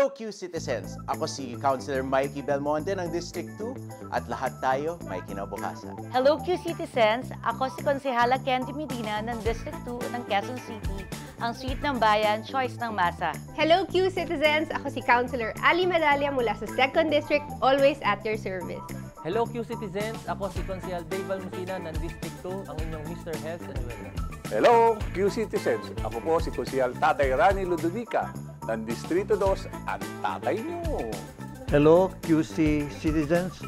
Hello Q-Citizens! Ako si Councilor Mikey Belmonte ng District 2 at lahat tayo may kinabukasan. Hello Q-Citizens! Ako si Konsehala Candy Medina ng District 2 ng Quezon City, ang sweet ng bayan, choice ng masa. Hello Q-Citizens! Ako si Councilor Ali Medalla mula sa 2nd District, always at your service. Hello Q-Citizens! Ako si Konsehal Dave Valmusina ng District 2, ang inyong Mr. Health and Wellness. Hello Q-Citizens! Ako po si Konsehal Tatay Rani Ludovica ng Distrito 2 at tatay niyo. Hello QC Citizens!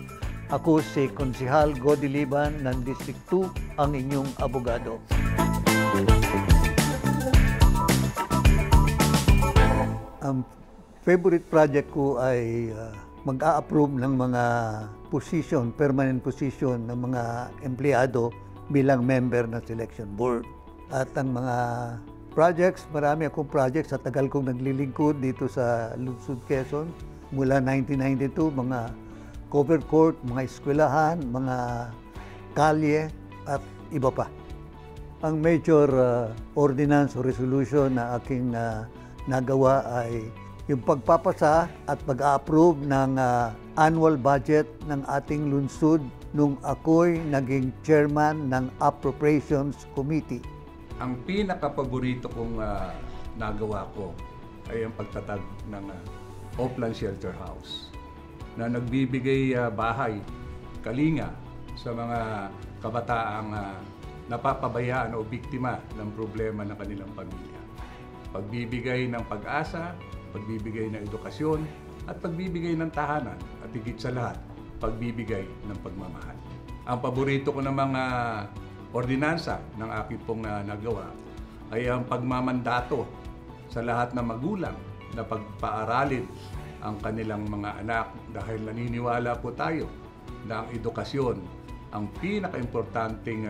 Ako si Konsehal Godi Liban ng District 2, ang inyong abogado. Ang favorite project ko ay mag-a-approve ng mga position, permanent position ng mga empleyado bilang member ng selection board. At ang mga projects, marami akong projects sa tagal kong naglilingkod dito sa Lungsod Quezon. Mula 1992, mga cover court, mga eskwelahan, mga kalye at iba pa. Ang major ordinance o resolution na aking nagawa ay yung pagpapasa at pag-approve ng annual budget ng ating lungsod nung ako'y naging chairman ng Appropriations Committee. Ang pinaka-paborito kong nagawa ko ay ang pagtatag ng Oplan Shelter House na nagbibigay bahay, kalinga sa mga kabataang napapabayaan o biktima ng problema ng kanilang pamilya. Pagbibigay ng pag-asa, pagbibigay ng edukasyon, at pagbibigay ng tahanan, at higit sa lahat, pagbibigay ng pagmamahal. Ang paborito ko ng mga ordinansa ng aking pong nagawa ay ang pagmamandato sa lahat ng magulang na pagpaaralin ang kanilang mga anak dahil naniniwala po tayo na ang edukasyon ang pinaka-importanting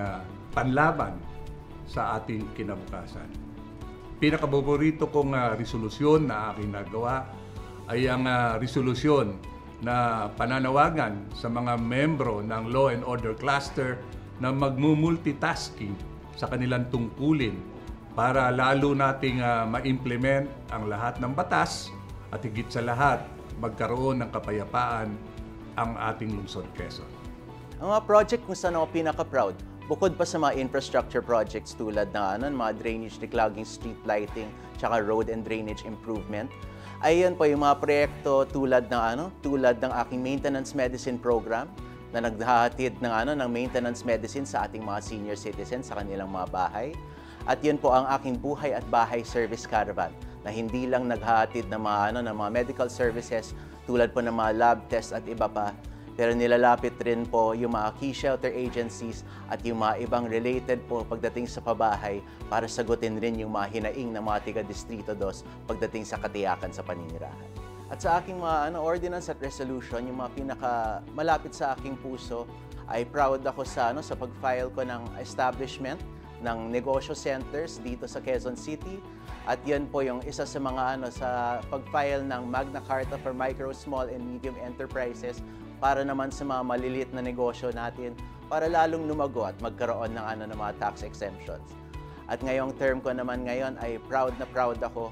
panlaban sa ating kinabukasan. Pinakapaborito kong resolusyon na aking nagawa ay ang resolusyon na pananawagan sa mga membro ng Law and Order Cluster na magmumultitasking sa kanilang tungkulin para lalo nating ma-implement ang lahat ng batas at higit sa lahat magkaroon ng kapayapaan ang ating lungsod Quezon. Ang mga project kung saan ako pinaka-proud, bukod pa sa mga infrastructure projects tulad ng mga drainage declogging, street lighting, tsaka road and drainage improvement, ay yan po yung mga proyekto tulad ng aking maintenance medicine program, na naghahatid ng maintenance medicine sa ating mga senior citizens sa kanilang mga bahay. At yun po ang aking buhay at bahay service caravan na hindi lang naghahatid ng mga medical services tulad po ng mga lab tests at iba pa, pero nilalapit rin po yung mga key shelter agencies at yung mga ibang related po pagdating sa pabahay para sagutin rin yung mga hinaing ng mga taga-Distrito 2 pagdating sa katiyakan sa paninirahan. At sa aking mga ordinance at resolution, yung mga pinaka-malapit sa aking puso, ay proud ako sa pag-file ko ng establishment ng negosyo centers dito sa Quezon City. At yan po yung isa sa mga sa pag-file ng Magna Carta for Micro, Small and Medium Enterprises para naman sa mga maliliit na negosyo natin para lalong lumago at magkaroon ng mga tax exemptions. At ngayong term ko naman ngayon ay proud ako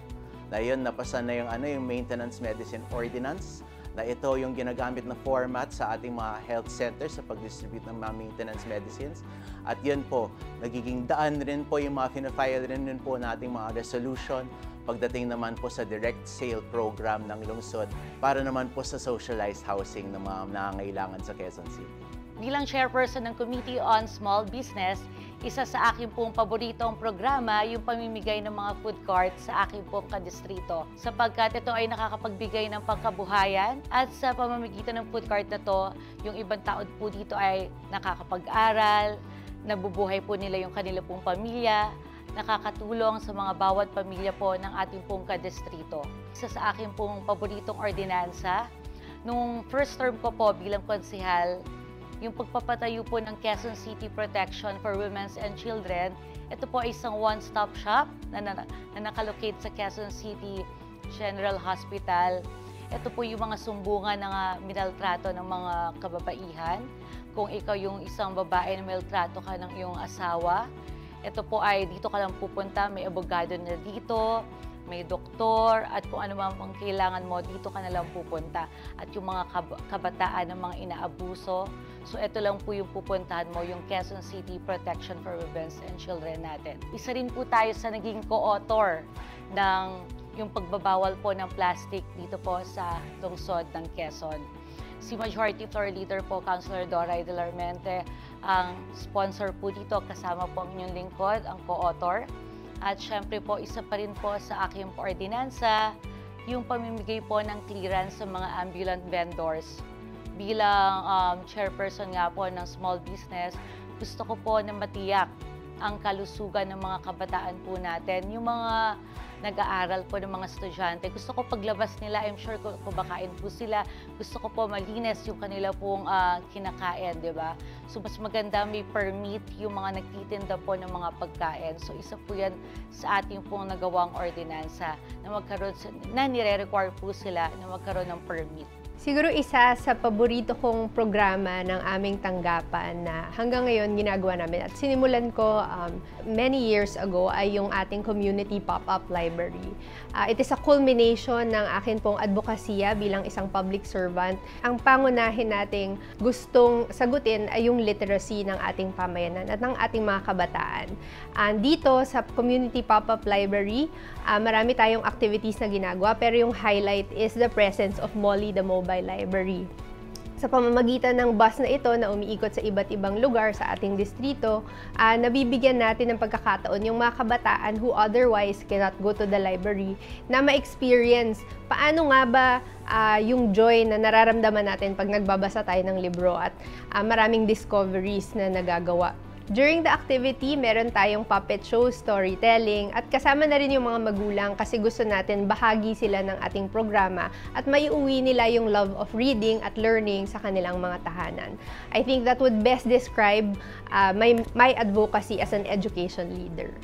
na yun, napasa na yung Maintenance Medicine Ordinance, na ito yung ginagamit na format sa ating mga health centers sa pag-distribute ng mga maintenance medicines. At yun po, nagiging daan rin po yung mga fina-file rin po nating mga resolution pagdating naman po sa direct sale program ng lungsod para naman po sa socialized housing ng mga nangangailangan sa Quezon City. Bilang chairperson ng Committee on Small Business, isa sa aking pong paboritong programa yung pamimigay ng mga food carts sa aking pong kadistrito. Sapagkat ito ay nakakapagbigay ng pangkabuhayan at sa pamamagitan ng food cart na to, yung ibang tao po dito ay nakakapag-aral, nabubuhay po nila yung kanila pong pamilya, nakakatulong sa mga bawat pamilya po ng ating pong kadistrito. Isa sa aking pong paboritong ordinansa, nung first term ko po bilang konsehal, yung pagpapatayo po ng Quezon City Protection for Women and Children. Ito po ay isang one-stop shop na nakalocate sa Quezon City General Hospital. Ito po yung mga sumbungan ng minaltrato ng mga kababaihan. Kung ikaw yung isang babae na minaltrato ka ng iyong asawa, ito po ay dito ka lang pupunta, may abogado na dito, may doktor, at kung ano man ang kailangan mo, dito ka na lang pupunta. At yung mga kabataan ng mga inaabuso, so ito lang po yung pupuntahan mo, yung Quezon City Protection for Women and Children natin. Isa rin po tayo sa naging co-author ng yung pagbabawal po ng plastic dito po sa lungsod ng Quezon. Si Majority Floor Leader po, Councilor Doray del Armente, ang sponsor po dito, kasama po ang inyong lingkod, ang co-author. At syempre po, isa pa rin po sa aking ordinansa, yung pamimigay po ng clearance sa mga ambulant vendors. Bilang chairperson nga po ng small business, gusto ko po na matiyak ang kalusugan ng mga kabataan po natin. Yung mga nag-aaral po ng mga estudyante, gusto ko paglabas nila, I'm sure kung kumakain po sila, gusto ko po malinis yung kanila pong kinakain, di ba? So mas maganda may permit yung mga nagtitinda po ng mga pagkain. So isa po yan sa ating pong nagawang ordinansa na nire-require po sila na magkaroon ng permit. Siguro isa sa paborito kong programa ng aming tanggapan na hanggang ngayon ginagawa namin at sinimulan ko many years ago ay yung ating community pop-up library. It is a culmination ng akin pong advokasya bilang isang public servant. Ang pangunahin nating gustong sagutin ay yung literacy ng ating pamayanan at ng ating mga kabataan. Dito sa community pop-up library, marami tayong activities na ginagawa pero yung highlight is the presence of Molly the Mobile Library. Sa pamamagitan ng bus na ito na umiikot sa iba't ibang lugar sa ating distrito, nabibigyan natin ng pagkakataon yung mga kabataan who otherwise cannot go to the library na ma-experience paano nga ba yung joy na nararamdaman natin pag nagbabasa tayo ng libro at maraming discoveries na nagagawa. During the activity, meron tayong puppet show, storytelling, at kasama na rin yung mga magulang kasi gusto natin bahagi sila ng ating programa at maiuwi nila yung love of reading at learning sa kanilang mga tahanan. I think that would best describe my advocacy as an education leader.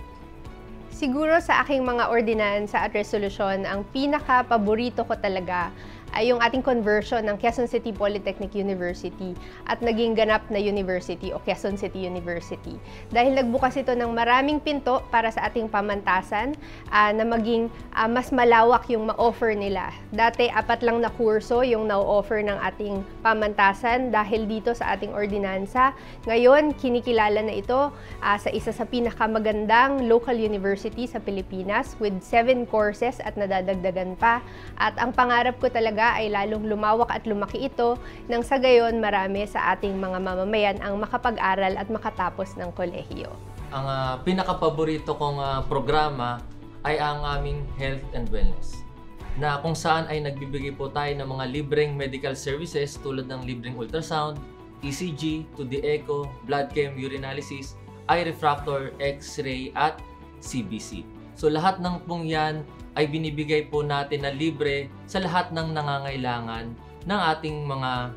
Siguro sa aking mga ordinansa at resolusyon, ang pinaka-paborito ko talaga ay yung ating conversion ng Quezon City Polytechnic University at naging ganap na university o Quezon City University. Dahil nagbukas ito ng maraming pinto para sa ating pamantasan na maging mas malawak yung ma-offer nila. Dati, 4 lang na kurso yung na-offer ng ating pamantasan dahil dito sa ating ordinansa. Ngayon, kinikilala na ito sa isa sa pinakamagandang local university sa Pilipinas with 7 courses at nadadagdagan pa. At ang pangarap ko talaga ay lalong lumawak at lumaki ito nang sa gayon marami sa ating mga mamamayan ang makapag-aral at makatapos ng kolehiyo. Ang pinakapaborito kong programa ay ang aming health and wellness, na kung saan ay nagbibigay po tayo ng mga libreng medical services tulad ng libreng ultrasound, ECG, 2D echo, blood chem, urinalysis, eye refractor, x-ray at CBC. So lahat ng pong yan ay binibigay po natin na libre sa lahat ng nangangailangan ng ating mga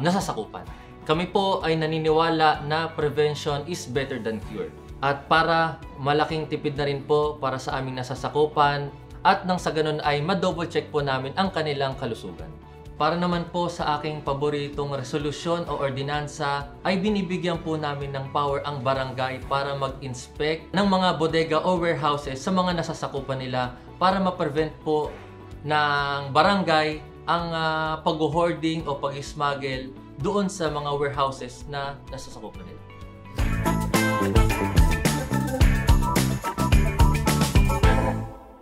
nasasakupan. Kami po ay naniniwala na prevention is better than cure. At para malaking tipid na rin po para sa aming nasasakupan at nang sa ganun ay ma-double check po namin ang kanilang kalusugan. Para naman po sa aking paboritong resolusyon o ordinansa ay binibigyan po namin ng power ang barangay para mag-inspect ng mga bodega o warehouses sa mga nasasakupan nila para ma-prevent po ng barangay ang pag-hoarding o pag-smuggle doon sa mga warehouses na nasasakupan nila.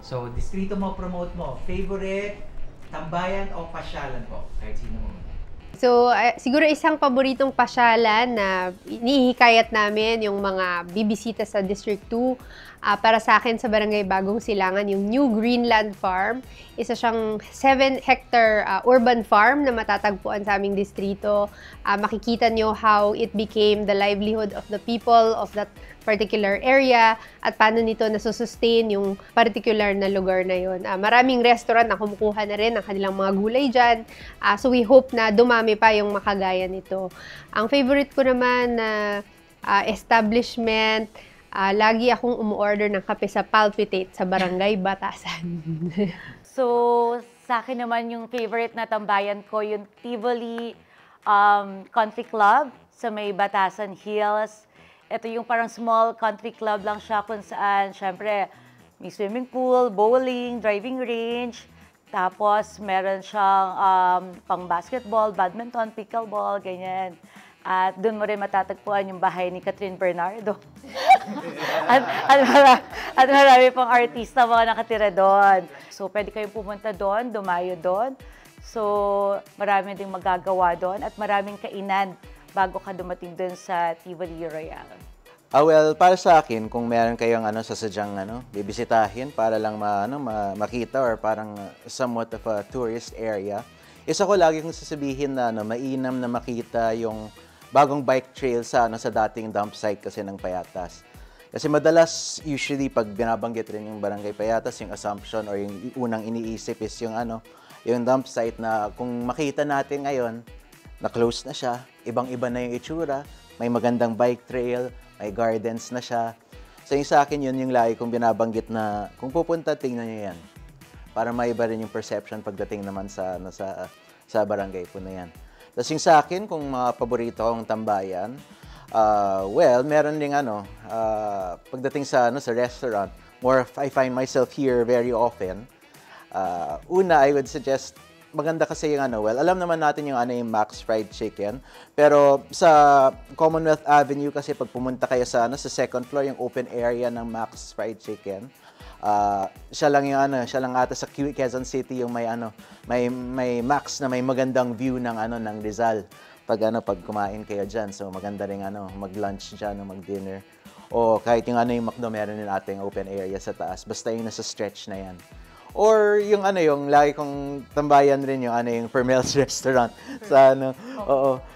So, distrito mo, promote mo, favorite tambayan o pasyalan po? Kahit sino mo. So, siguro isang paboritong pasyalan na inihikayat namin yung mga bibisita sa District 2 para sa akin sa Barangay Bagong Silangan, yung New Greenland Farm. Isa siyang 7-hectare urban farm na matatagpuan sa aming distrito. Makikita nyo how it became the livelihood of the people of that particular area at paano nito nasusustain yung particular na lugar na yun. Maraming restaurant na kumukuha na rin ng kanilang mga gulay dyan. So we hope na dumami pa yung makagaya nito. Ang favorite ko naman na establishment, lagi akong umu-order ng kape sa Palpitate sa Barangay Batasan. So, sa akin naman yung favorite na tambayan ko, yung Tivoli Country Club sa may Batasan Hills. Ito yung parang small country club lang siya kung saan, syempre, May swimming pool, bowling, driving range. Tapos meron siyang pang basketball, badminton, pickleball, ganyan. At doon mo rin matatagpuan yung bahay ni Catherine Bernardo. at marami pang artista mga nakatira doon. So pwede kayong pumunta doon, dumayo doon. So marami ding magagawa doon at maraming kainan bago ka dumating doon sa Tivoli Royal. Well, para sa akin, kung meron kayong sasadyang bibisitahin para lang makita or parang somewhat of a tourist area, isa ko lagi kong sasabihin na mainam na makita yung bagong bike trail sa dating dump site kasi ng Payatas. Kasi madalas, usually, pag binabanggit rin yung Barangay Payatas, yung assumption or yung unang iniisip is yung yung dump site na kung makita natin ngayon, na-close na siya, ibang-iba na yung itsura, may magandang bike trail, may gardens na siya. So yung sa akin yun yung lagi kong binabanggit na kung pupunta, tingnan nyo yan. Para maiba rin yung perception pagdating naman sa barangay po na yan. Tapos yung sa akin, kung mga paborito kong tambayan, well, meron ding pagdating sa restaurant, I find myself here very often. Una, I would suggest, maganda kasi yung well, alam naman natin yung yung Max Fried Chicken. Pero sa Commonwealth Avenue kasi pag pumunta kayo sa second floor, yung open area ng Max Fried Chicken, siya lang ata sa Quezon City yung may Max na may magandang view ng ng Rizal. Pag kumain kayo diyan, so maganda ring mag-lunch diyan o mag-dinner. O kahit yung yung McDo, meron din ating open area sa taas. Basta yung nasa stretch na yan. Or yung yung lagi kong tambayan rin yung Fermel's Restaurant sa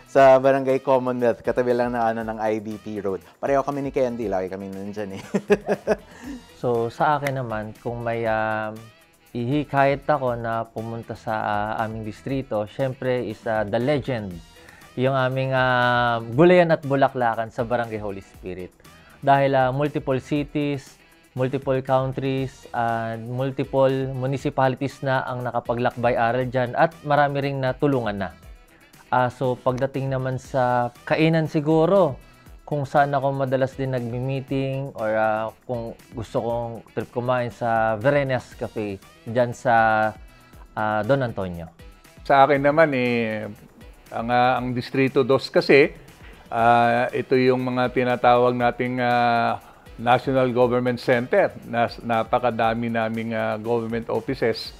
sa Barangay Commonwealth, katabi lang ng IBP Road. Pareho kami ni Candy, lagi kami nandiyan eh. So sa akin naman, kung may ihikayat ako na pumunta sa aming distrito, syempre is the legend, yung aming Gulayan at Bulaklakan sa Barangay Holy Spirit. Dahil multiple cities, multiple countries, and multiple municipalities na ang nakapaglakbay-aral dyan at marami ring natulungan na. So pagdating naman sa kainan siguro, kung saan ako madalas din nagmi-meeting or kung gusto kong trip kumain sa Verenas Cafe dyan sa Don Antonio. Sa akin naman ang Distrito 2 kasi, ito yung mga tinatawag nating National Government Center. Napakadami naming government offices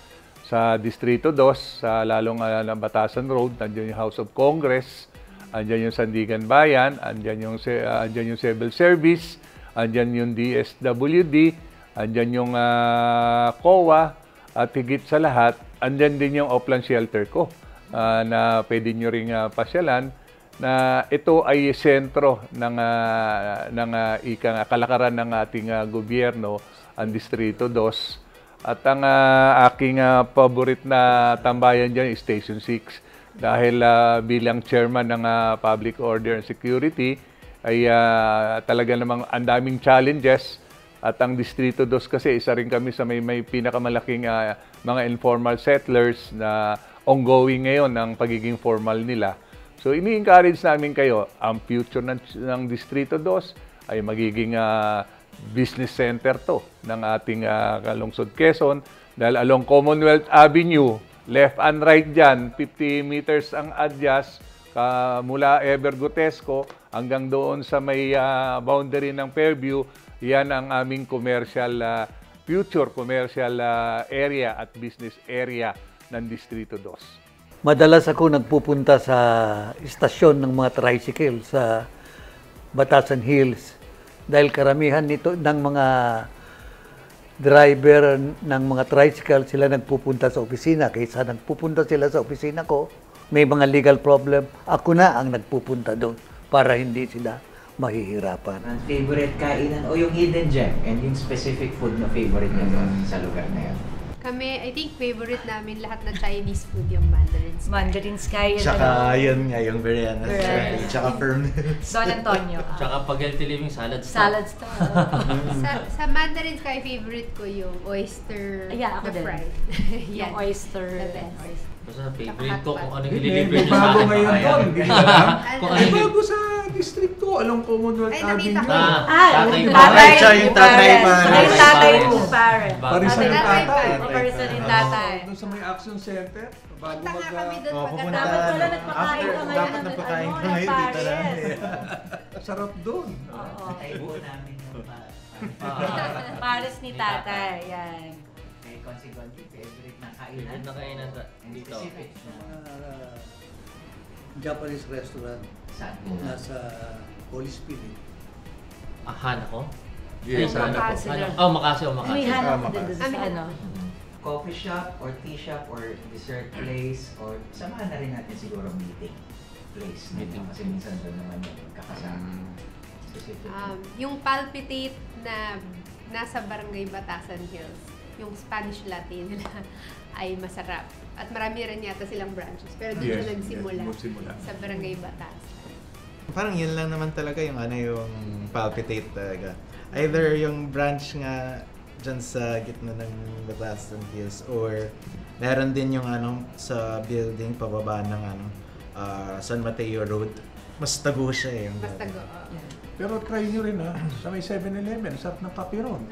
sa Distrito 2, sa lalong Batasan Road. Nandiyan yung House of Congress, andyan yung Sandigan Bayan, andyan yung Civil Service, andyan yung DSWD, andyan yung COA, at higit sa lahat, andyan din yung Upland Shelter ko na pwede nyo ring pasyalan, na ito ay sentro ng kalakaran ng ating gobyerno, ang Distrito 2. At ang aking paborit na tambayan dyan is Station 6. Dahil bilang chairman ng Public Order and Security, ay talaga namang ang daming challenges. At ang Distrito 2 kasi, isa rin kami sa may pinakamalaking mga informal settlers na ongoing ngayon ng pagiging formal nila. So, ini-encourage namin kayo, ang future ng Distrito 2 ay magiging business center to ng ating Kalungsod Quezon. Dahil along Commonwealth Avenue, left and right dyan, 50 meters ang adyas, mula Evergotesco hanggang doon sa may boundary ng Fairview, yan ang aming future commercial area at business area ng Distrito 2. Madalas ako nagpupunta sa istasyon ng mga tricycle sa Batasan Hills dahil karamihan nito ng mga driver ng mga tricycle, sila nagpupunta sa opisina. Kaysa nagpupunta sila sa opisina ko, may mga legal problem, ako na ang nagpupunta doon para hindi sila mahihirapan. Ang favorite kainan o yung hidden gem and yung specific food na favorite niyo doon sa lugar na yun? Kami, I think favorite namin lahat na Chinese food yung Mandarin Sky. Mandarin Sky. Tsaka yun nga, yung Verenas. Tsaka Don Antonio. Tsaka pag healthy living, salad stop. Salad stop. sa Mandarin Sky, favorite ko yung oyster Yeah, ako na din. fried. Yung oyster. The best. Basta favorite ko kung ano May nililibre nyo sa bago akin. ngayon doon, hindi alam. Kung May ano bago sa district ko, anong Commonwealth Ay, nakita Avenue? ko. Tatay yung pa. tatay Siya yung tatay pa. Ay, yung tatay po, pare. Parisan ng Tatay pa. tatay. Parisan yung tatay. Doon sa may Action Center. Bago Punta nga kami doon pupunta. Dapat pala nagpakain ka ngayon Dapat ng nagpakain ka ng ngayon, dito pares. lang. Sarap doon. Oo. Tayo po namin yung Pares ni tatay, yan. May consequently, favorite na Favorite kainan. na kainan And dito. specific na Japanese restaurant saan po. nasa Holy Spirit. Han ako? Yes, Yung sana po. Makati. Makasi. May hanap ko din Makati. doon sa ano. Coffee shop or tea shop or dessert place or samahan na rin natin siguro meeting place. Meeting. Kasi minsan doon naman yung kakasama. Specific. Yung Palpitate na nasa Barangay Batasan Hills, yung Spanish latte nila ay masarap. At marami rin yata silang branches. Pero doon siya nagsimula nagsimula. sa Barangay Batasan. Parang yun lang naman talaga yung yung palpitate talaga. Either yung branch nga dyan sa gitna ng Batasan Hills or meron din yung sa building pababa ng San Mateo Road. Mas tago siya eh. Mas tago. Pero try nyo rin sa may 7-Eleven, sarap ng papiron.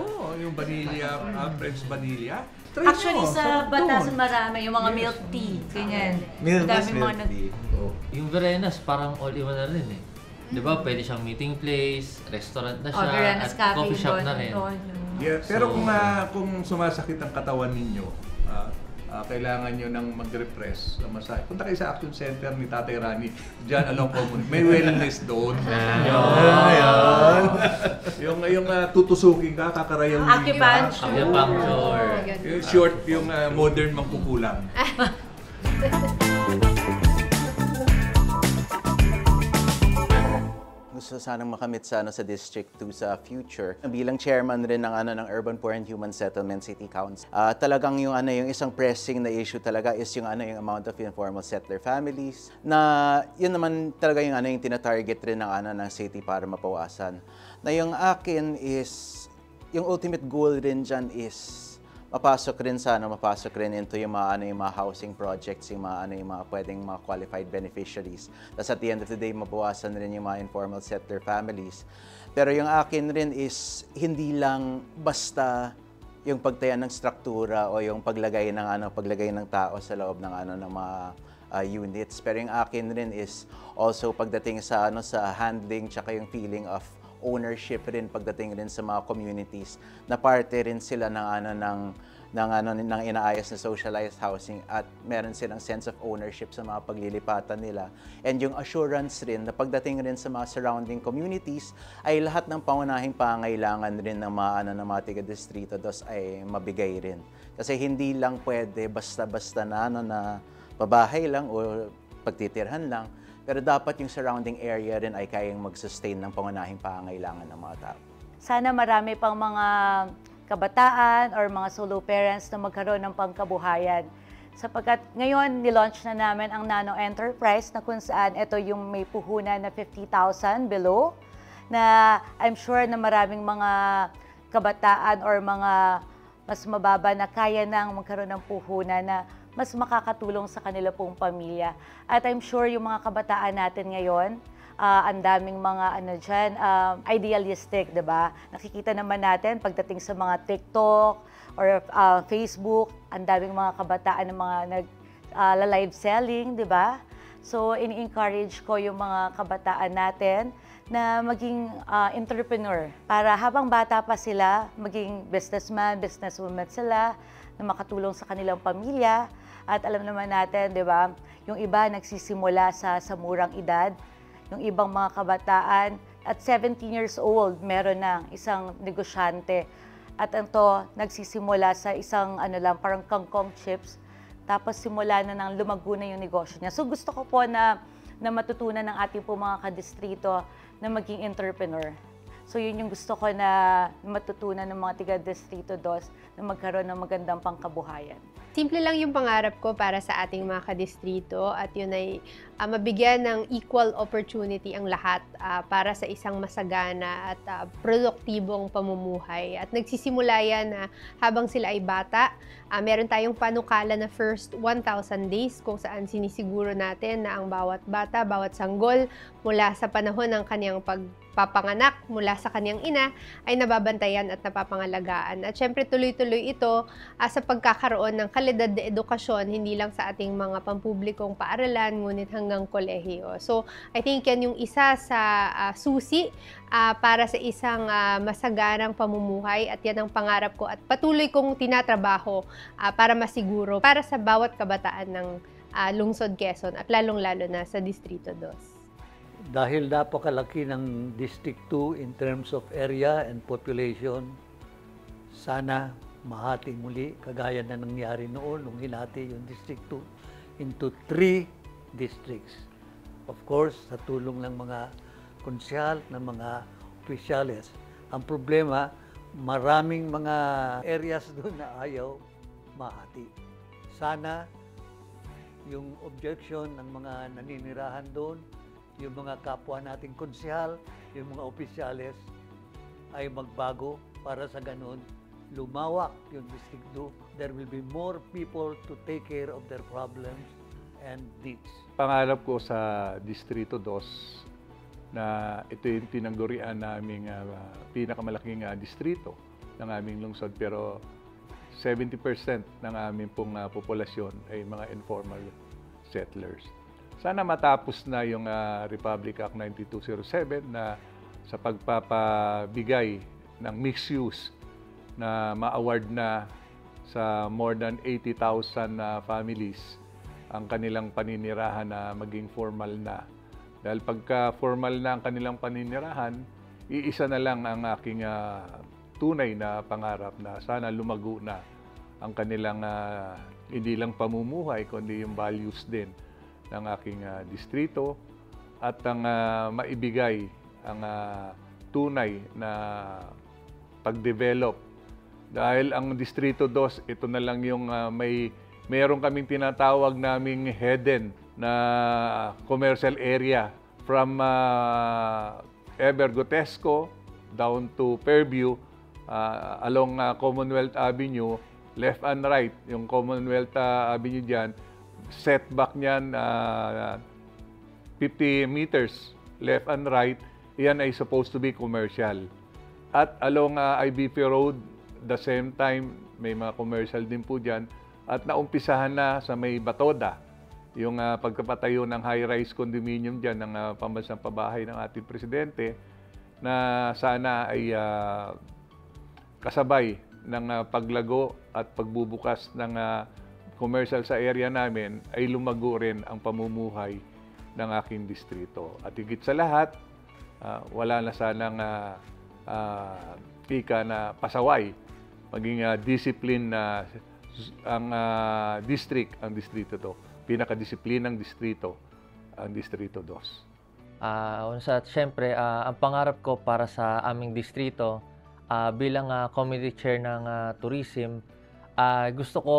Oo, yung vanilla, French vanilla. Try Actually, nyo, sa sarap Batasan doon. marami, yung mga Yes. milk tea, ganyan. Milk, Dami mas mga milk nag- tea. Yung Verenas, parang all-in-one na rin eh. Di ba? Pwede siyang meeting place, restaurant na siya, Verenas at Cafe coffee shop doon, na rin. doon. Yeah, pero So- kung sumasakit ang katawan ninyo, kailangan nyo ng mag-refresh sa massage. Punta kayo sa Action Center ni Tatay Rani. Diyan, along common. May wellness doon. yung tutusukin ka, kakarayaw Acupuncture. Acupuncture. Yung short, yung modern mangkukulam. Gusto sanang makamit sa District 2 sa future. Bilang chairman rin ng Urban Poor and Human Settlement City Council. Talagang yung isang pressing na issue talaga is yung amount of informal settler families na yun naman talaga yung tina-target rin ng city para mapawasan. Na yung akin is yung ultimate goal rin dyan is mapasok rin into yung mga housing projects, yung mga pwedeng mga qualified beneficiaries. Tapos at the end of the day, mabawasan rin yung mga informal settler families. Pero yung akin rin is hindi lang basta yung pagtayan ng struktura o yung paglagay ng tao sa loob ng mga units. Pero yung akin rin is also pagdating sa handling tsaka yung feeling of ownership rin pagdating rin sa mga communities na parte rin sila ng inaayos na socialized housing at meron silang sense of ownership sa mga paglilipatan nila. And yung assurance rin na pagdating rin sa mga surrounding communities ay lahat ng pangunahing pangailangan rin ng mga taga-distrito dos ay mabigay rin. Kasi hindi lang pwede basta-basta na pabahay lang o pagtitirhan lang. Pero dapat yung surrounding area rin ay kayang mag-sustain ng pangunahing pangangailangan ng mga tao. Sana marami pang mga kabataan or mga solo parents na magkaroon ng pangkabuhayan. Sapagkat ngayon, nilaunch na namin ang Nano Enterprise na kung saan ito yung may puhunan na 50,000 below na I'm sure na maraming mga kabataan or mga mas mababa na kaya nang magkaroon ng puhunan na mas makakatulong sa kanila pong pamilya. At I'm sure yung mga kabataan natin ngayon, ang daming mga idealistic, 'di ba? Nakikita naman natin pagdating sa mga TikTok or Facebook, ang daming mga kabataan na mga live selling, 'di ba? So ini-encourage ko yung mga kabataan natin na maging entrepreneur para habang bata pa sila, maging businessman, businesswoman sila na makatulong sa kanilang pamilya. At alam naman natin, 'di ba? Yung iba nagsisimula sa murang edad. Yung ibang mga kabataan at 17 years old, meron na isang negosyante. At ito, nagsisimula sa isang parang kangkong chips. Tapos simula na ng lumago na yung negosyo niya. So gusto ko po na matutunan ng ating po mga kadistrito na maging entrepreneur. So yun yung gusto ko na matutunan ng mga tiga-distrito 2 na magkaroon ng magandang pangkabuhayan. Simple lang yung pangarap ko para sa ating mga kadistrito at yun ay mabigyan ng equal opportunity ang lahat para sa isang masagana at produktibong pamumuhay. At nagsisimula yan habang sila ay bata. Meron tayong panukala na first 1,000 days kung saan sinisiguro natin na ang bawat bata, bawat sanggol mula sa panahon ng kanyang pagpapanganak mula sa kanyang ina ay nababantayan at napapangalagaan. At syempre tuloy-tuloy ito sa pagkakaroon ng kalidad na edukasyon, hindi lang sa ating mga pampublikong paaralan, ngunit hanggang kolehiyo. So, I think yan yung isa sa susi para sa isang masaganang pamumuhay at yan ang pangarap ko at patuloy kong tinatrabaho para masiguro para sa bawat kabataan ng Lungsod Quezon at lalong-lalo na sa Distrito 2. Dahil napakalaki ng District 2 in terms of area and population, sana mahati muli, kagaya na nangyari noon nung hinati yung District 2 into 3 districts. Of course, sa tulong ng mga konsyal, ng mga opisyales. Ang problema, maraming mga areas doon na ayaw mahati. Sana yung objection ng mga naninirahan doon, yung mga kapwa nating konsyal, yung mga opisyales ay magbago para sa ganun lumawak yung District 2. There will be more people to take care of their problems and needs. Pangarap ko sa Distrito 2 na ito yung tinanggurian naming pinakamalaking distrito ng aming lungsod, pero 70% ng aming pong populasyon ay mga informal settlers. Sana matapos na yung Republic Act 9207 na sa pagpapabigay ng mixed use na ma-award na sa more than 80,000 families ang kanilang paninirahan na maging formal na. Dahil pagka formal na ang kanilang paninirahan, iisa na lang ang aking tunay na pangarap na sana lumago na ang kanilang hindi lang pamumuhay kundi yung values din ng aking distrito at ang maibigay ang tunay na pag-develop. Dahil ang Distrito 2, ito na lang yung mayroon kaming tinatawag naming hidden na commercial area from Evergotesco down to Fairview along Commonwealth Avenue, left and right. Yung Commonwealth Avenue dyan, setback niyan 50 meters left and right, yan ay supposed to be commercial. At along IBP Road, the same time, may mga commercial din po dyan. At naumpisahan na sa may Batoda, yung pagkapatayo ng high-rise condominium dyan ng pambansang pabahay ng ating presidente, na sana ay kasabay ng paglago at pagbubukas ng commercial sa area namin, ay lumago rin ang pamumuhay ng aking distrito. At higit sa lahat, wala na sanang ika na pasaway, maging discipline na ang district, ang distrito to. Pinakadisiplinang distrito, ang Distrito 2. Siyempre, ang pangarap ko para sa aming distrito bilang committee chair ng tourism, gusto ko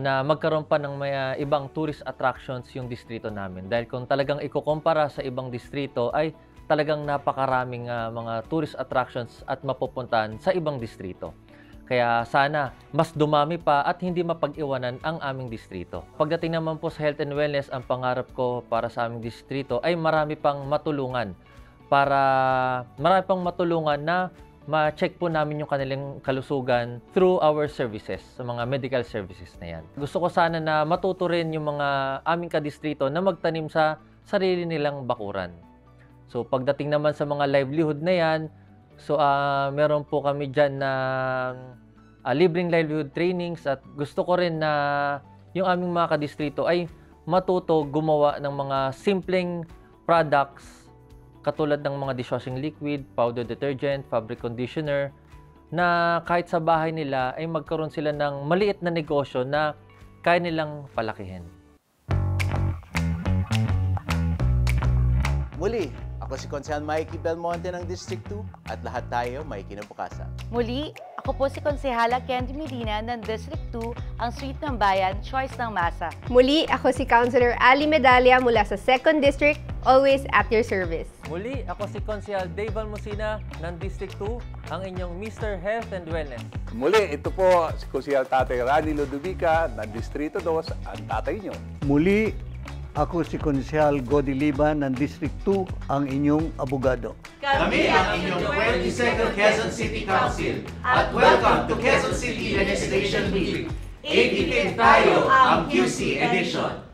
na magkaroon pa ng may ibang tourist attractions yung distrito namin. Dahil kung talagang ikukumpara sa ibang distrito, ay talagang napakaraming mga tourist attractions at mapupuntahan sa ibang distrito. Kaya sana mas dumami pa at hindi mapag-iwanan ang aming distrito. Pagdating naman po sa health and wellness, ang pangarap ko para sa aming distrito ay marami pang matulungan na ma-check po namin yung kanilang kalusugan through our services, sa mga medical services na yan. Gusto ko sana na matuto rin yung mga aming kadistrito na magtanim sa sarili nilang bakuran. So pagdating naman sa mga livelihood na yan, so meron po kami dyan na libreng livelihood trainings at gusto ko rin na yung aming mga kadistrito ay matuto gumawa ng mga simpleng products katulad ng mga dishwashing liquid, powder detergent, fabric conditioner, na kahit sa bahay nila ay magkaroon sila ng maliit na negosyo na kaya nilang palakihin. Muli, ako si Konsehal Mikey Belmonte ng District 2 at lahat tayo may kinabukasan. Muli, ako po si Konsehala Candy Medina ng District 2 ang suite ng bayan, choice ng masa. Muli, ako si Councilor Ali Medalla mula sa 2nd District, always at your service. Muli, ako si Konsehal Dave Almosina ng District 2, ang inyong Mr. Health and Wellness. Muli, ito po si Konsehal Tatay Rani Lodovica ng Distrito 2, ang tatay nyo. Muli, ako si Konsehal Godi Liban ng District 2, ang inyong abogado. Kami ang inyong 22nd Quezon City Council at welcome to Quezon City Legislation Week. 85 tayo ang QC Edition.